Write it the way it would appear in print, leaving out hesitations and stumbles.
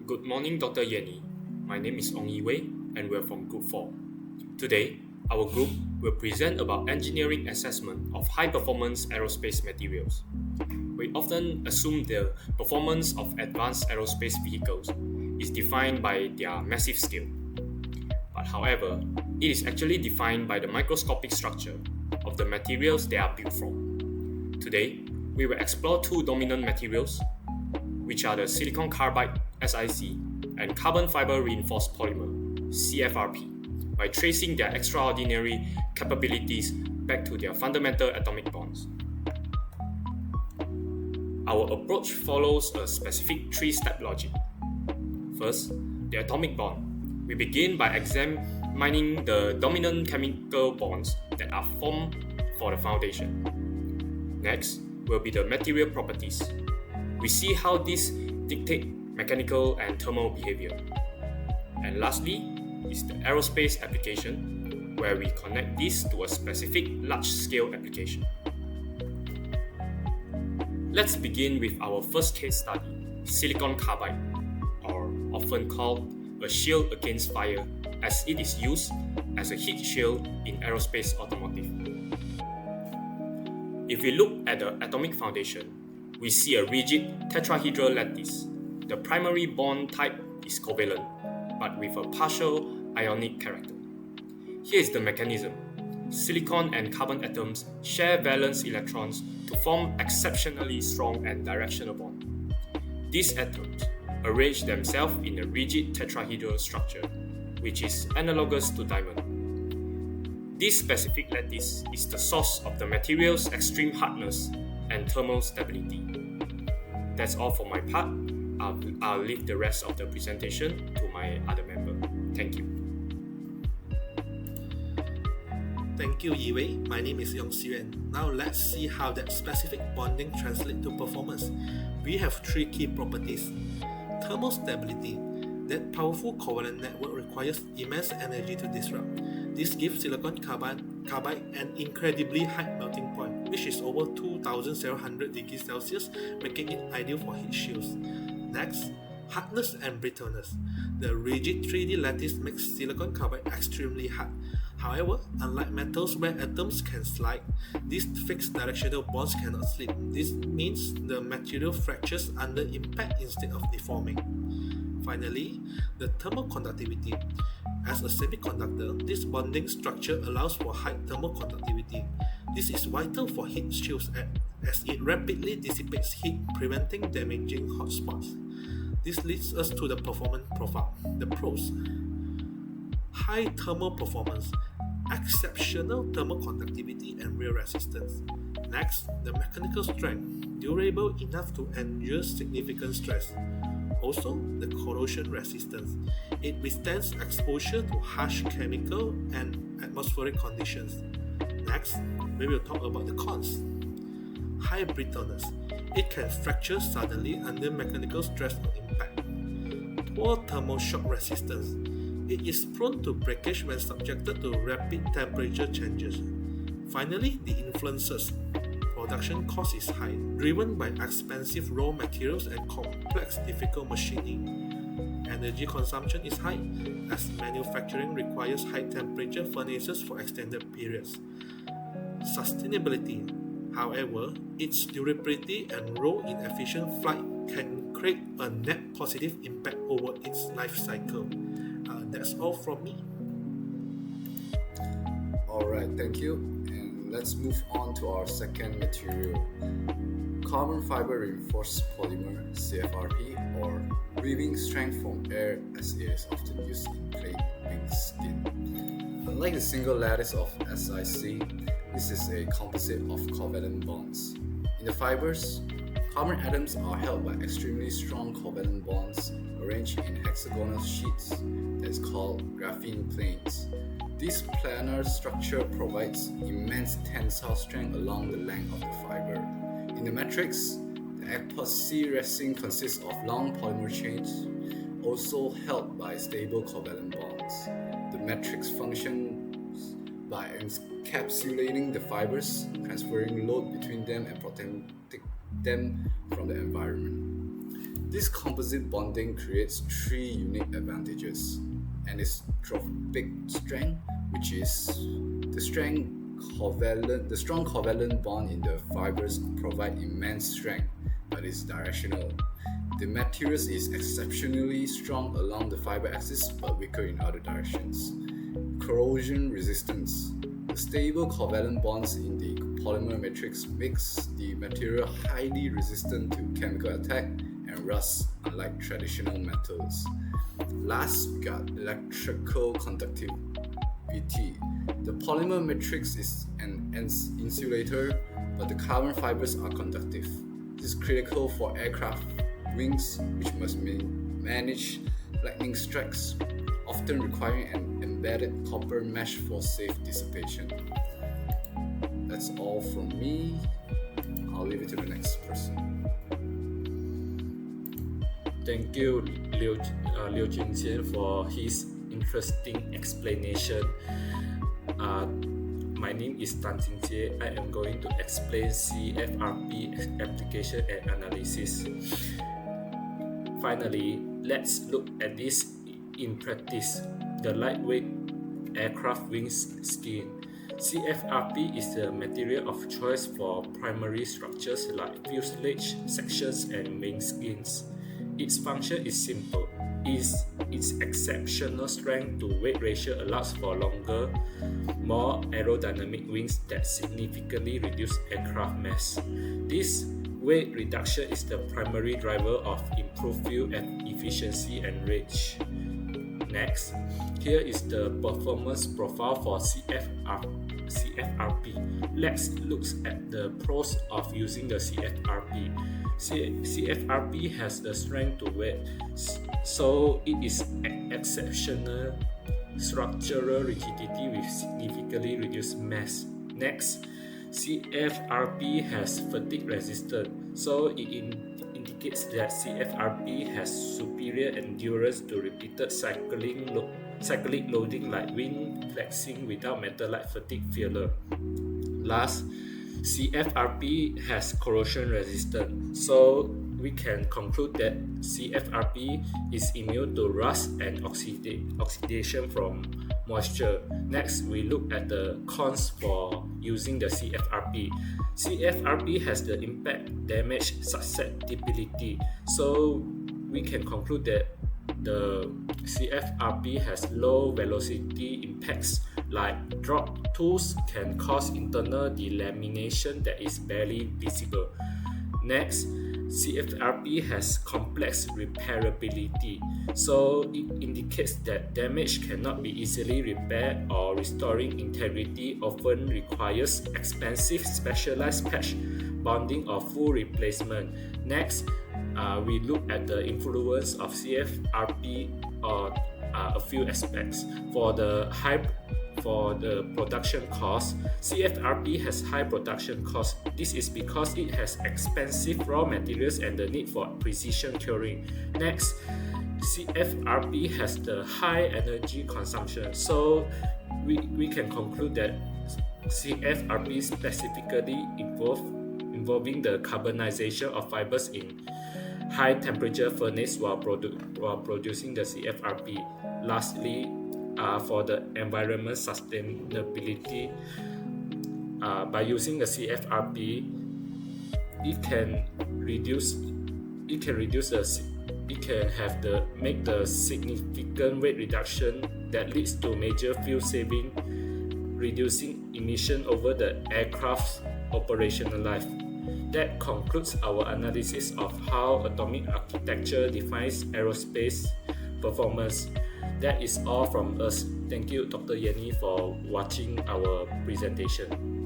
Good morning, Dr. Yanny. My name is Ong Wei, and we're from Group 4. Today, our group will present about engineering assessment of high-performance aerospace materials. We often assume the performance of advanced aerospace vehicles is defined by their massive scale. But however, it is actually defined by the microscopic structure of the materials they are built from. Today, we will explore two dominant materials, which are the silicon carbide and carbon fiber reinforced polymer (CFRP), by tracing their extraordinary capabilities back to their fundamental atomic bonds. Our approach follows a specific three-step logic. First, the atomic bond. We begin by examining the dominant chemical bonds that are formed for the foundation. Next will be the material properties. We see how these dictate mechanical and thermal behavior. And lastly is the aerospace application, where we connect this to a specific large-scale application. Let's begin with our first case study, silicon carbide, or often called a shield against fire, as it is used as a heat shield in aerospace automotive. If we look at the atomic foundation, we see a rigid tetrahedral lattice. The primary bond type is covalent, but with a partial ionic character. Here is the mechanism. Silicon and carbon atoms share valence electrons to form exceptionally strong and directional bonds. These atoms arrange themselves in a rigid tetrahedral structure, which is analogous to diamond. This specific lattice is the source of the material's extreme hardness and thermal stability. That's all for my part. I'll leave the rest of the presentation to my other member. Thank you. Thank you, Yi-Wei. My name is Yong Siren. Now let's see how that specific bonding translates to performance. We have three key properties. Thermal stability. That powerful covalent network requires immense energy to disrupt. This gives silicon carbide an incredibly high melting point, which is over 2700 degrees Celsius, making it ideal for heat shields. Next, hardness and brittleness. The rigid 3D lattice makes silicon carbide extremely hard. However, unlike metals where atoms can slide, these fixed directional bonds cannot slip. This means the material fractures under impact instead of deforming. Finally, the thermal conductivity. As a semiconductor, this bonding structure allows for high thermal conductivity. This is vital for heat shields as it rapidly dissipates heat, preventing damaging hotspots. This leads us to the performance profile, the pros. High thermal performance, exceptional thermal conductivity and real resistance. Next, the mechanical strength, durable enough to endure significant stress. Also, the corrosion resistance. It withstands exposure to harsh chemical and atmospheric conditions. Next, we will talk about the cons. High brittleness. It can fracture suddenly under mechanical stress or impact. Poor thermal shock resistance. It is prone to breakage when subjected to rapid temperature changes. Finally, the influences. Production cost is high, driven by expensive raw materials and complex, difficult machining. Energy consumption is high, as manufacturing requires high-temperature furnaces for extended periods. Sustainability. However, its durability and role in efficient flight can create a net positive impact over its life cycle. That's all from me. Alright, thank you. And let's move on to our second material, carbon fiber reinforced polymer (CFRP), or breathing strength from air, as it is often used in plate wing skin. Unlike the single lattice of SiC, this is a composite of covalent bonds. In the fibers, carbon atoms are held by extremely strong covalent bonds arranged in hexagonal sheets that is called graphene planes. This planar structure provides immense tensile strength along the length of the fiber. In the matrix, the epoxy resin consists of long polymer chains, also held by stable covalent bonds. The matrix functions by encapsulating the fibers, transferring load between them and protecting them from the environment. This composite bonding creates three unique advantages: anisotropic strength, which is the strong covalent bond in the fibers provide immense strength, but is directional. The material is exceptionally strong along the fiber axis but weaker in other directions. Corrosion resistance. The stable covalent bonds in the polymer matrix makes the material highly resistant to chemical attack and rust, unlike traditional metals. Last, we got electrical conductivity. The polymer matrix is an insulator, but the carbon fibers are conductive. This is critical for aircraft wings, which must manage lightning strikes, often requiring an embedded copper mesh for safe dissipation. That's all from me. I'll leave it to the next person. Thank you, Liu Junqian, for his interesting explanation. My name is Tan Jingjie. I am going to explain CFRP application and analysis. Finally, let's look at this in practice. The lightweight aircraft wing skin. CFRP is the material of choice for primary structures like fuselage sections and wing skins. Its function is simple. Its exceptional strength to weight ratio allows for longer, more aerodynamic wings that significantly reduce aircraft mass. This weight reduction is the primary driver of improved fuel efficiency and range. Next, here is the performance profile for CFRP. Let's look at the pros of using the CFRP. CFRP has the strength to weight, so it is exceptional structural rigidity with significantly reduced mass. Next, CFRP has fatigue resistance, so it indicates that CFRP has superior endurance to repeated cyclic loading like wing flexing without metal-like fatigue failure. Last, CFRP has corrosion resistance, so we can conclude that CFRP is immune to rust and oxidation from moisture. Next, we look at the cons for using the CFRP. CFRP has the impact damage susceptibility, so we can conclude that the CFRP has low velocity impacts, like drop tools can cause internal delamination that is barely visible. Next, CFRP has complex repairability, so it indicates that damage cannot be easily repaired, or restoring integrity often requires expensive specialized patch bonding or full replacement. Next, we look at the influence of CFRP on a few aspects. For the production cost, CFRP has high production cost. This is because it has expensive raw materials and the need for precision curing. Next, CFRP has the high energy consumption, so we can conclude that CFRP specifically involving the carbonization of fibers in high temperature furnace while producing the CFRP. Lastly, for the environment sustainability, by using the CFRP, it can make the significant weight reduction that leads to major fuel saving, reducing emission over the aircraft's operational life. That concludes our analysis of how atomic architecture defines aerospace performance. That is all from us. Thank you, Dr. Yanny, for watching our presentation.